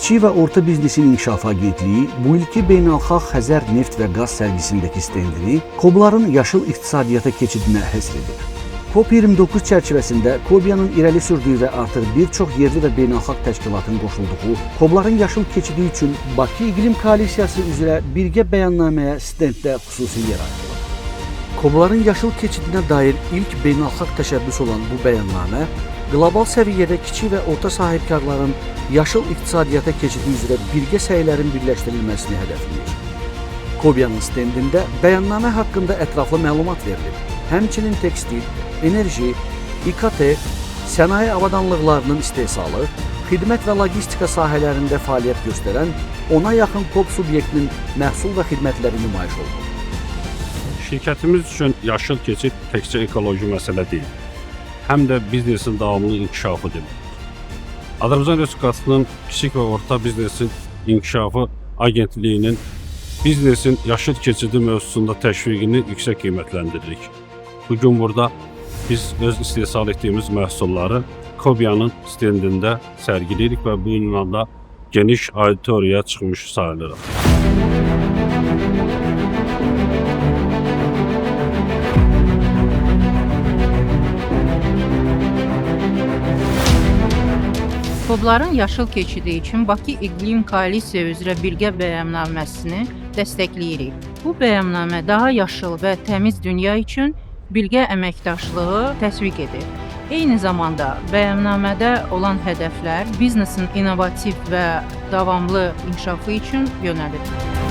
Kiçik və Orta Biznesin İnkişafı Agentliyi bu ilki beynəlxalq Xəzər neft və qaz sərgisindəki stendini KOBların yaşıl iqtisadiyyata keçidinə həsr edir. COP29 çərçivəsində KOByanın irəli sürdüyü və artıq bir çox yerli və beynəlxalq təşkilatın qoşulduğu KOBların yaşıl keçidi üçün Bakı İqlim Koalisiyası üzrə birgə bəyannaməyə stenddə xüsusi yer ayrılıb. KOBların yaşıl keçidinə dair ilk beynəlxalq təşəbbüs olan bu bəyannamə qlobal səviyyədə kiçik və orta sahibkarların yaşıl iqtisadiyyata keçidi üzrə birgə səylərin birləşdirilməsini hədəfləyir. KOByanın stendində bəyannamə haqqında ətraflı məlumat verilib. Həmçinin tekstil, enerji, İKT, sənaye avadanlıqlarının istehsalı, xidmət və logistika sahələrində fəaliyyət göstərən 10-a yaxın KOB subyektinin məhsul və xidmətləri nümayiş olunur. Şirkətimiz üçün yaşıl keçid təkcə ekoloji məsələ deyil, həm də biznesin davamlı inkişafı deməkdir. Azərbaycan Respublikasının Kiçik və Orta Biznesin İnkişafı Agentliyinin biznesin yaşıl keçidi mövzusunda təşviqini yüksək qiymətləndiririk. Bugün burada biz öz istehsal etdiyimiz məhsulları KOByanın stendində sərgiləyirik və bu ünvanda geniş auditoriyaya çıxmış sayılırıq. KOBların yaşıl keçidi üçün Bakı İqlim Koalisiya üzrə birgə bəyannaməsini dəstəkləyirik. Bu bəyannamə daha yaşıl və təmiz dünya üçün birgə əməkdaşlığı təsviq edir. Eyni zamanda bəyannamədə olan hədəflər biznesin innovativ və davamlı inkişafı üçün yönəlidir.